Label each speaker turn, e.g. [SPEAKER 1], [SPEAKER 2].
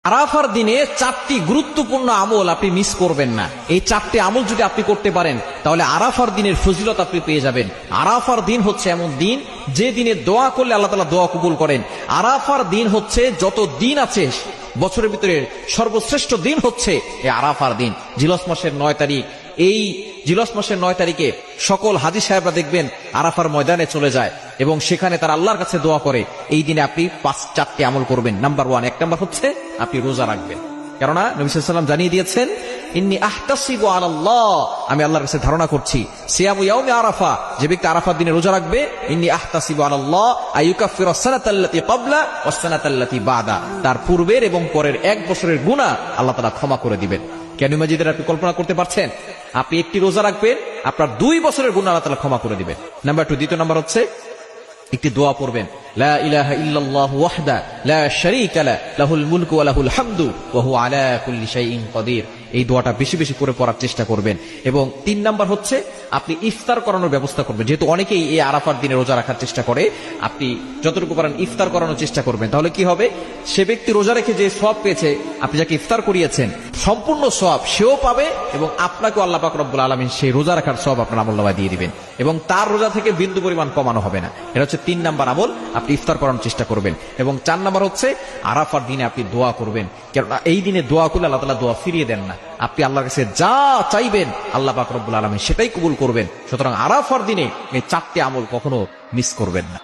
[SPEAKER 1] আরাফার দিনে 4টি গুরুত্বপূর্ণ আমল আপনি মিস করবেন না। এই 4টি আমল যদি আপনি করতে পারেন তাহলে আরাফার দিনের ফজিলত আপনি পেয়ে যাবেন। আরাফার দিন হচ্ছে এমন দিন যে দিনে দোয়া করলে আল্লাহ তাআলা দোয়া কবুল করেন। আরাফার দিন হচ্ছে যত দিন আছে বছরের ভিতরে সর্বশ্রেষ্ঠ দিন হচ্ছে এই আরাফার দিন। জিলহজ মাসের 9 তারিখ, এই জিলহজ মাসের 9 তারিখে সকল হাজী সাহেবরা দেখবেন আরাফার ময়দানে চলে যায় এবং সেখানে তারা আল্লাহর কাছে দোয়া করে। এই দিনে আপনি 4টি আমল করবেন। নাম্বার 1, 1 নাম্বার হচ্ছে আপনি রোজা রাখবেন। কেননা নবী সাল্লাল্লাহু আলাইহি ওয়াসাল্লাম জানিয়ে দিয়েছেন, ইন্নী আহতাসিবু আলাল্লাহ, আমি আল্লাহর কাছে ধারণা করছি, সিয়ামু ইয়াউমি আরাফা, যে ব্যক্তি আরাফার দিনে রোজা রাখবে, ইন্নী আহতাসিবু আলাল্লাহ আইয়ুকাফিরা সানাতাল্লাতী ক্বাবলা ওয়াস সানাতাল্লাতী বাদা, তার পূর্বের এবং পরের 1 বছরের গুনাহ আল্লাহ তাআলা ক্ষমা করে দিবেন। কেন মাজিদের আপনি কল্পনা করতে পারছেন? আপনি একটি রোজা রাখবেন, আপনার 2 বছরের গুনাহ আল্লাহ তাআলা ক্ষমা করে দিবেন। নাম্বার 2, দ্বিতীয় নাম্বার হচ্ছে একটি দোয়া পড়বেন, লা ইলাহা ইল্লাল্লাহু ওয়াহদা লা শারীকা লা লাহুল মুলকু ওয়া লাহুল হামদু ওয়া হুয়া আলা কুল্লি শাইইন কাদির। এই দোয়াটা বেশি বেশি করে পড়ার চেষ্টা করবেন। এবং 3 নাম্বার হচ্ছে আপনি ইফতার করানোর ব্যবস্থা করবেন। যেহেতু অনেকেই এই আরাফার দিনে রোজা রাখার চেষ্টা করে, আপনি যতটুকু পারেন ইফতার করানোর চেষ্টা করবেন। তাহলে কি হবে, সে ব্যক্তি রোজা রেখে যে সওয়াব পেয়েছে, আপনি যাকে ইফতার করিয়েছেন সম্পূর্ণ সওয়াব সেও পাবে এবং আপনাকেও আল্লাহ পাক রব্বুল আলামিন সেই রোজা রাখার সওয়াব আপনার আমলনামায় দিয়ে দিবেন এবং তার রোজা থেকে বিন্দু পরিমাণ কমানো হবে না। এটা হচ্ছে 3 নাম্বার আমল, আপনি ইফতার করানোর চেষ্টা করবেন। এবং 4 নাম্বার হচ্ছে আরাফার দিনে আপনি দোয়া করবেন। কেননা এই দিনে দোয়া করলে আল্লাহ তাআলা দোয়া ফিরিয়ে দেন না। আপনি আল্লাহর কাছে যা চাইবেন আল্লাহ পাক রব্বুল আলামিন সেটাই কবুল করবেন। সুতরাং আরাফার দিনে এই 4টি আমল কখনো মিস করবেন না।